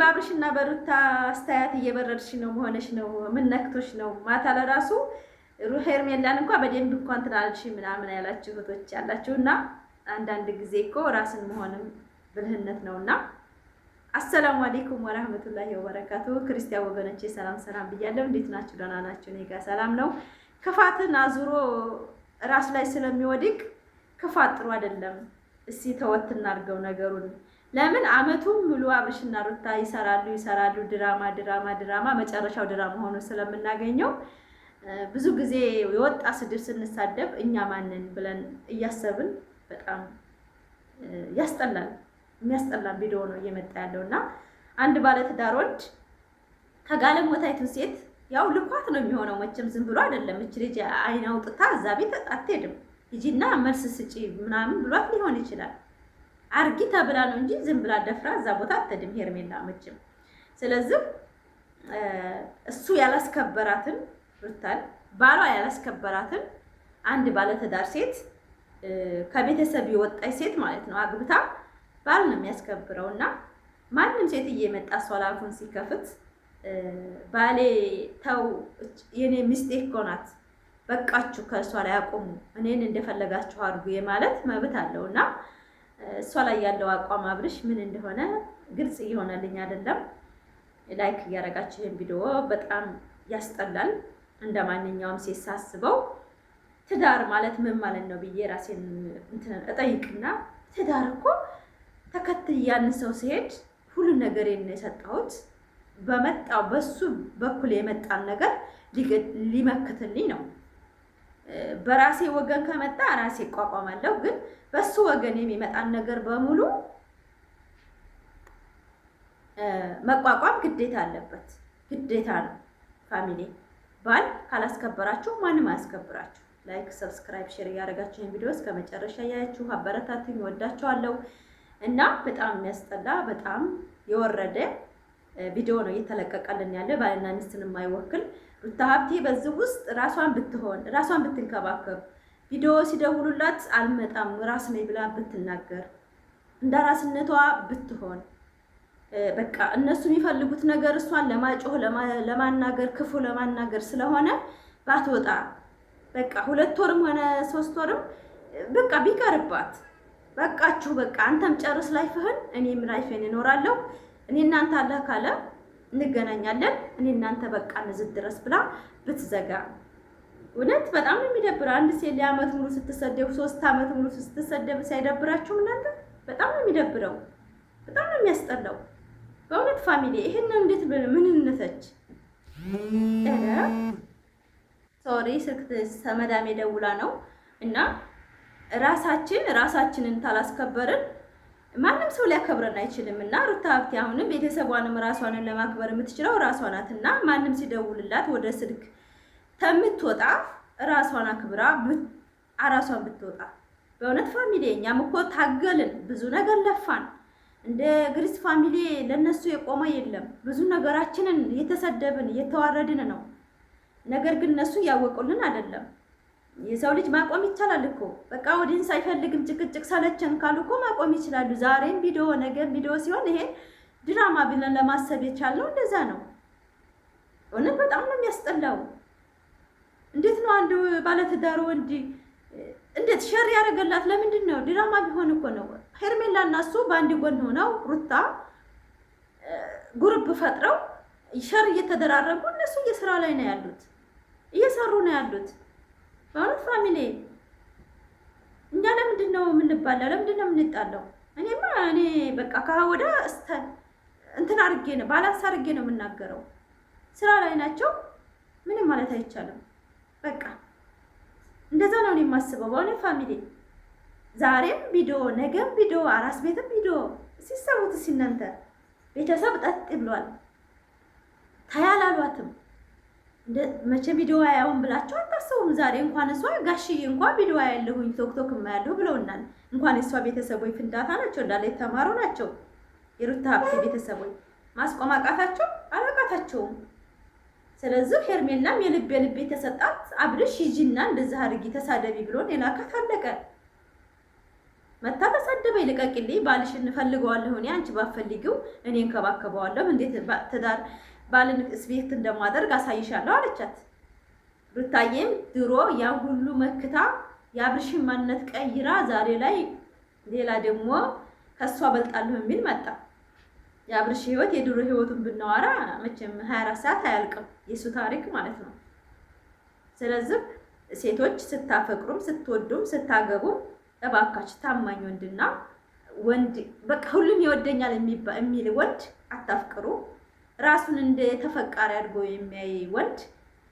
በአብርሽና በሩታ አስተያየት እየበረድሽ ነው መሆንሽ ነው። ምን ነክቶሽ ነው? ማታ ለራሱ ሄርሜላን እንኳን በደንብ እንኳን ትላለሽ ምናምን ያላችሁ እህቶች ያላችሁና አንዳንድ ጊዜ እኮ ራስን መሆንም ብልህነት ነውና። አሰላሙ አለይኩም ወራህመቱላሂ ወበረካቱ። ክርስቲያን ወገኖቼ ሰላም ሰላም ብያለሁ። እንዴት ናችሁ? ደህና ናችሁ? እኔ ጋር ሰላም ነው። ክፋትን አዙሮ ራስ ላይ ስለሚወድቅ ክፋት ጥሩ አይደለም። እስቲ ተወት እናድርገው ነገሩን። ለምን አመቱን ሙሉ አብርሽና ሩታ ይሰራሉ ድራማ መጨረሻው ድራማ ሆኖ ስለምናገኘው ብዙ ጊዜ የወጣ ስድብ ስንሳደብ እኛ ማንን ብለን እያሰብን በጣም ያስጠላል። የሚያስጠላን ቪዲዮ ነው እየመጣ ያለውና አንድ ባለትዳር ወንድ ከጋለሞታይቱ ሴት ያው ልኳት ነው የሚሆነው። መቼም ዝም ብሎ አይደለም። እቺ ልጅ አይን አውጥታ እዛ ቤት አትሄድም። ሂጂና መልስ ስጪ ምናምን ብሏት ሊሆን ይችላል። አርጊ ተብላ ነው እንጂ ዝም ብላ ደፍራ እዛ ቦታ አትሄድም ሄርሜላ መቼም። ስለዚህ እሱ ያላስከበራትን ሩታን ባሏ ያላስከበራትን አንድ ባለትዳር ሴት ከቤተሰብ የወጣች ሴት ማለት ነው አግብታ ባል ነው የሚያስከብረውና ማንም ሴት እየመጣ ሷላፉን ሲከፍት ባሌ ተው የኔ ሚስቴክ እኮ ናት በቃችሁ ከሷ ላይ አቆሙ እኔን እንደፈለጋችሁ አድርጉ የማለት መብት አለውና እሷ ላይ ያለው አቋም አብርሽ ምን እንደሆነ ግልጽ እየሆነልኝ አይደለም። ላይክ እያደረጋችሁ ይሄን ቪዲዮ በጣም ያስጠላል። እንደማንኛውም ሴት ሳስበው ትዳር ማለት ምን ማለት ነው ብዬ ራሴን እጠይቅና ትዳር እኮ ተከትያን ሰው ሲሄድ ሁሉ ነገር የሰጠሁት በመጣው በሱ በኩል የመጣን ነገር ሊመክትልኝ ነው። በራሴ ወገን ከመጣ ራሴ እቋቋማለሁ። ግን በሱ ወገን የሚመጣን ነገር በሙሉ መቋቋም ግዴታ አለበት፣ ግዴታ ነው። ፋሚሊ ባል ካላስከበራችሁ ማንም አያስከብራችሁ። ላይክ፣ ሰብስክራይብ፣ ሼር ያደረጋችሁ ይሄን ቪዲዮ እስከ መጨረሻ ያያችሁ አበረታቱኝ። ወዳችኋለሁ። እና በጣም የሚያስጠላ በጣም የወረደ ቪዲዮ ነው እየተለቀቀልን ያለ ባልና ሚስትን የማይወክል። ሩታ ሀብቴ በዚህ ውስጥ ራሷን ብትንከባከብ ቪዲዮ ሲደውሉላት አልመጣም ራስ ነኝ ብላ ብትናገር እንደ ራስነቷ ብትሆን በቃ እነሱ የሚፈልጉት ነገር እሷን ለማጮህ ለማናገር ክፉ ለማናገር ስለሆነ ባትወጣ በቃ 2 ወርም ሆነ 3 ወርም በቃ ቢቀርባት በቃችሁ በቃ አንተም ጨርስ ላይፍህን እኔም ላይፌን እኖራለሁ እኔ እናንተ አላህ ካለ እንገናኛለን እኔ እናንተ በቃ እንዝድ ድረስ ብላ ብትዘጋ። እውነት በጣም የሚደብረው አንድ ሴት ለዓመት ሙሉ ስትሰደብ 3 ዓመት ሙሉ ስትሰደብ ሳይደብራችሁ እናንተ በጣም ነው የሚደብረው፣ በጣም ነው የሚያስጠላው በእውነት ፋሚሊ። ይሄን እንዴት ምን እንነተች ሶሪ ስልክ ሰመዳሜ ደውላ ነው እና ራሳችንን ታላስከበርን ማንም ሰው ሊያከብረን አይችልም። እና ሩታ ሀብቴ አሁንም ቤተሰቧንም ራሷንም ለማክበር የምትችለው ራሷ ናትና ማንም ሲደውልላት ወደ ስልክ ተምትወጣ ራሷን አክብራ ራሷን ብትወጣ በእውነት ፋሚሊ። እኛም እኮ ታገልን፣ ብዙ ነገር ለፋን። እንደ ግሪስ ፋሚሊ ለነሱ የቆመ የለም። ብዙ ነገራችንን እየተሰደብን እየተዋረድን ነው። ነገር ግን እነሱ ያወቁልን አይደለም። የሰው ልጅ ማቆም ይቻላል እኮ በቃ ወዲን ሳይፈልግም ጭቅጭቅ ሰለቸን ካሉ እኮ ማቆም ይችላሉ። ዛሬም ቪዲዮ ነገም ቪዲዮ ሲሆን ይሄ ድራማ ብለን ለማሰብ የቻልነው እንደዛ ነው። እውነት በጣም ነው የሚያስጠላው። እንዴት ነው አንድ ባለትዳር ወንድ እንዴት ሸር ያደረገላት? ለምንድን ነው? ድራማ ቢሆን እኮ ነው። ሄርሜላ እና እሱ በአንድ ጎን ሆነው ሩታ ጉርብ ፈጥረው ሸር እየተደራረጉ እነሱ እየስራ ላይ ነው ያሉት፣ እየሰሩ ነው ያሉት። በእውነት ፋሚሊ እኛ ለምንድን ነው የምንባለው? ለምንድን ነው የምንጣለው? እኔ በቃ ከወደ እንትን አድርጌ ነው ባላንስ አድርጌ ነው የምናገረው። ስራ ላይ ናቸው፣ ምንም ማለት አይቻልም። በቃ እንደዛ ነው እኔ የማስበው በእውነት ፋሚሊ። ዛሬም ቪዲዮ ነገም ቪዲዮ አራስ ቤትም ቪዲዮ ሲሰሩት ሲነንተ ቤተሰብ ጠጥ ብሏል። ታያላሏትም መቼ ቪዲዮ አያውን ብላችሁ አታስቡም። ዛሬ እንኳን እሷ ጋሽዬ እንኳን ቪዲዮ ያለሁኝ ቶክቶክ የማያለሁ ብለውናል። እንኳን እሷ ቤተሰቦች ፍንዳታ ናቸው እንዳለ የተማሩ ናቸው። የሩታ ሀብቴ ቤተሰቦች ማስቆም አቃታቸው አላቃታቸውም። ስለዚህ ሄርሜላም የልብ የተሰጣት አብርሽ ሂጂና እንደዛ አድርጊ ተሳደቢ ብሎን የላካት አለቀ። መታ ተሳደበኝ ልቀቂልኝ፣ ባልሽን እንፈልገዋለሁ እኔ አንቺ ባፈልጊው እኔ እንከባከበዋለሁ፣ እንዴት ትዳር ባልን ስቤት እንደማደርግ አሳይሻለሁ አለቻት። ሩታዬም ድሮ ያ ሁሉ መክታ የአብርሽን ማንነት ቀይራ ዛሬ ላይ ሌላ ደግሞ ከሷ በልጣለሁ የሚል መጣ። የአብርሽ ህይወት የድሮ ህይወቱን ብናወራ መቼም 24 ሰዓት አያልቅም የሱ ታሪክ ማለት ነው። ስለዚህ ሴቶች ስታፈቅሩም ስትወዱም ስታገቡም እባካችሁ ታማኝ ወንድና ወንድ በቃ ሁሉም ይወደኛል የሚል ወንድ አታፍቅሩ። ራሱን እንደ ተፈቃሪ አድርጎ የሚያይ ወንድ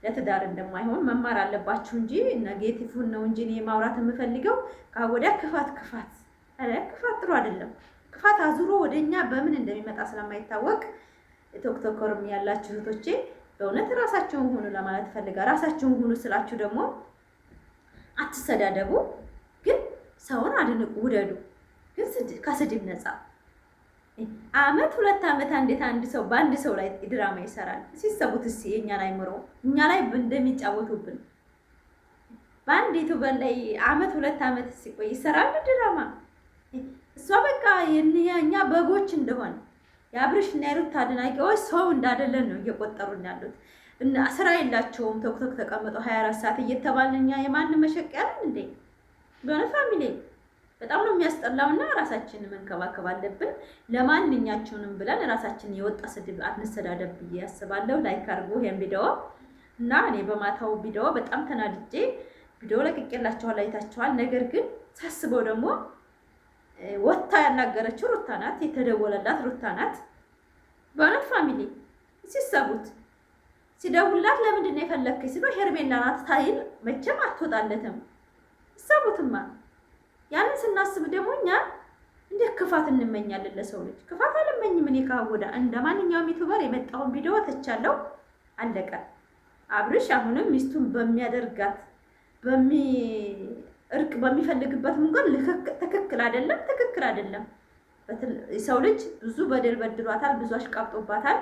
ለትዳር እንደማይሆን መማር አለባችሁ እንጂ ኔጌቲቭን ነው እንጂ እኔ ማውራት የምፈልገው ከወዲያ ክፋት ክፋት ጥሩ አይደለም። ክፋት አዙሮ ወደኛ በምን እንደሚመጣ ስለማይታወቅ ቶክቶከርም ያላችሁ እህቶቼ በእውነት ራሳችሁን ሁኑ ለማለት ፈልጋ። ራሳችሁን ሁኑ ስላችሁ ደግሞ አትሰዳደቡ፣ ግን ሰውን አድንቁ፣ ውደዱ፣ ግን ከስድብ ነፃ። አመት 2 አመት እንዴት አንድ ሰው በአንድ ሰው ላይ ድራማ ይሰራል? ሲሰቡት እስኪ የኛን አይምሮ እኛ ላይ እንደሚጫወቱብን በአንድ ዩቲዩበር ላይ አመት 2 አመት ሲቆይ ይሰራል ድራማ። እሷ በቃ የኛ በጎች እንደሆነ የአብርሽና የሩታ አድናቂዎች ሰው እንዳደለን ነው እየቆጠሩን ያሉት። እና ስራ የላቸውም ቶክቶክ ተቀምጠው 24 ሰዓት እየተባልን እኛ የማንም መሸቂያ ነን እንዴ? በእውነት ፋሚሊ በጣም ነው የሚያስጠላውና ራሳችንን መንከባከብ አለብን። ለማንኛችሁንም ብለን ራሳችንን የወጣ ስድብ አንሰዳደብ ብዬ ያስባለሁ። ላይክ አድርጉ ይሄን ቪዲዮ እና እኔ በማታው ቪዲዮ በጣም ተናድጄ ቪዲዮ ለቅቄላችኋል፣ አይታችኋል። ነገር ግን ሳስበው ደግሞ ወታ ያናገረችው ሩታ ናት፣ የተደወለላት ሩታ ናት። በእውነት ፋሚሊ ሲሰቡት ሲደውላት ለምንድን ነው የፈለግከኝ ሲሉ ሄርሜላ ናት ታይል መቼም አትወጣለትም። ሰቡትማ ያንን ስናስብ ደግሞ እኛ እንደ ክፋት እንመኛለን ለሰው ልጅ። ክፋት አልመኝም እኔ ካወዳ እንደ ማንኛውም ዩቲዩበር የመጣውን ቪዲዮ ተቻለው አለቀ። አብርሽ አሁንም ሚስቱን በሚያደርጋት እርቅ በሚፈልግበት መንገድ ትክክል አይደለም። ሰው ልጅ ብዙ በደል በድሏታል፣ ብዙ አሽቃብጦባታል።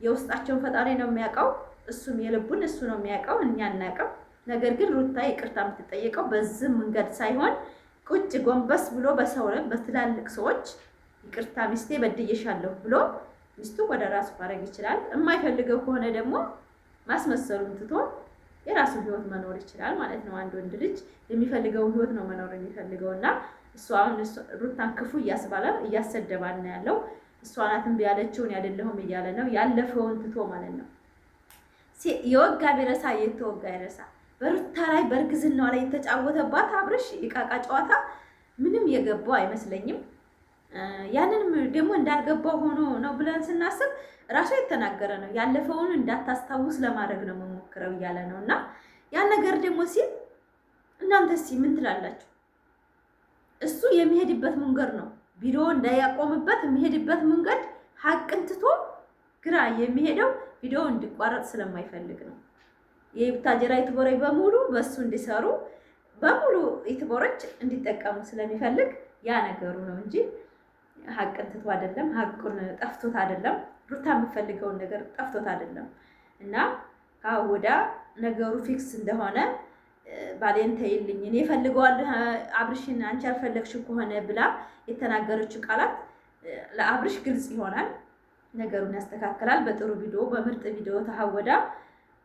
የውስጣቸውን ፈጣሪ ነው የሚያውቀው፣ እሱም የልቡን እሱ ነው የሚያውቀው፣ እኛ አናውቅም። ነገር ግን ሩታ ይቅርታ የምትጠየቀው በዚህ መንገድ ሳይሆን ቁጭ ጎንበስ ብሎ በሰው ላይ በትላልቅ ሰዎች ይቅርታ ሚስቴ በድዬሻለሁ ብሎ ሚስቱ ወደ ራሱ ማድረግ ይችላል። የማይፈልገው ከሆነ ደግሞ ማስመሰሉን ትቶ የራሱ ህይወት መኖር ይችላል ማለት ነው። አንድ ወንድ ልጅ የሚፈልገው ህይወት ነው መኖር የሚፈልገውና እሱ አሁን ሩታን ክፉ እያስባለ እያሰደባን ነው ያለው። እሷ ናትን ቢያለችውን ያደለሁም እያለ ነው ያለፈውን ትቶ ማለት ነው። የወጋ ቢረሳ የተወጋ ይረሳ። በሩታ ላይ በእርግዝናዋ ላይ የተጫወተባት አብርሽ የቃቃ ጨዋታ ምንም የገባው አይመስለኝም። ያንንም ደግሞ እንዳልገባው ሆኖ ነው ብለን ስናስብ ራሱ የተናገረ ነው። ያለፈውን እንዳታስታውስ ለማድረግ ነው መሞክረው እያለ ነው። እና ያን ነገር ደግሞ ሲል እናንተ እስኪ ምን ትላላችሁ? እሱ የሚሄድበት መንገድ ነው ቪዲዮ እንዳያቆምበት የሚሄድበት መንገድ ሀቅን ትቶ ግራ የሚሄደው ቪዲዮ እንዲቋረጥ ስለማይፈልግ ነው። የቡታጀራ ዩቲዩበሮች በሙሉ በሱ እንዲሰሩ በሙሉ ዩቲዩበሮች እንዲጠቀሙ ስለሚፈልግ ያ ነገሩ ነው እንጂ ሀቅን ትቶ አይደለም። ሀቁን ጠፍቶት አይደለም። ሩታ የምትፈልገውን ነገር ጠፍቶት አይደለም። እና ካወዳ ነገሩ ፊክስ እንደሆነ ባሌን ተይልኝ እኔ እፈልገዋለሁ አብርሽን አንቺ አልፈለግሽ ከሆነ ብላ የተናገረችው ቃላት ለአብርሽ ግልጽ ይሆናል። ነገሩን ያስተካክላል። በጥሩ ቪዲዮ በምርጥ ቪዲዮ ተሐወዳ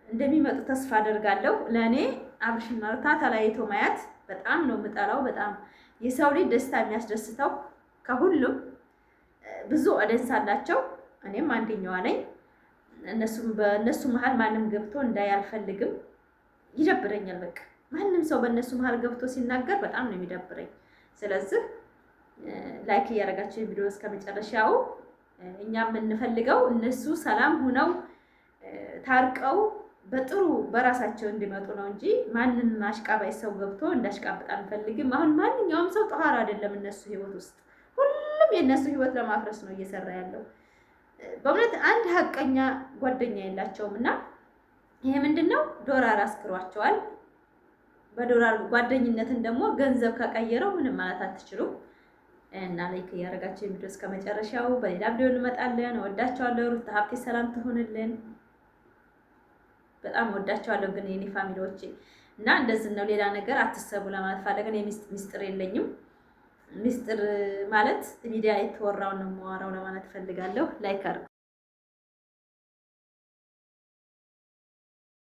እንደሚመጡ ተስፋ አደርጋለሁ። ለኔ አብርሽና ሩታ ተለያይቶ ማየት በጣም ነው የምጠላው። በጣም የሰው ልጅ ደስታ የሚያስደስተው ከሁሉም ብዙ ኦዲየንስ አላቸው። እኔም አንደኛዋ ነኝ። በእነሱ መሀል ማንም ገብቶ እንዳይ አልፈልግም። ይደብረኛል። በቃ ማንም ሰው በእነሱ መሀል ገብቶ ሲናገር በጣም ነው የሚደብረኝ። ስለዚህ ላይክ እያደረጋችሁ ቪዲዮ እስከመጨረሻው እኛ የምንፈልገው እነሱ ሰላም ሆነው ታርቀው በጥሩ በራሳቸው እንዲመጡ ነው እንጂ ማንም አሽቃባይ ሰው ገብቶ እንዳሽቃብጥ አንፈልግም። አሁን ማንኛውም ሰው ጧራ አይደለም እነሱ ህይወት ውስጥ ሁሉም የነሱ ህይወት ለማፍረስ ነው እየሰራ ያለው። በእውነት አንድ ሀቀኛ ጓደኛ የላቸውም እና ይሄ ምንድነው? ዶላር አስክሯቸዋል። በዶላር ጓደኝነትን ደግሞ ገንዘብ ከቀየረው ምንም ማለት አትችሉም። እና ላይክ እያደረጋችሁ ቪዲዮ እስከ መጨረሻው በሌላ ቪዲዮ እንመጣለን። ወዳቸዋለሁ። ሩታ ሀብቴ ሰላም ትሆንልን። በጣም ወዳቸዋለሁ ግን የኔ ፋሚሊዎቼ እና እንደዚህ ነው። ሌላ ነገር አትሰቡ ለማለት ፈልገን ሚስጥር የለኝም። ሚስጥር ማለት ሚዲያ የተወራውን ነው የማወራው ለማለት ፈልጋለሁ። ላይክ አድርጉ።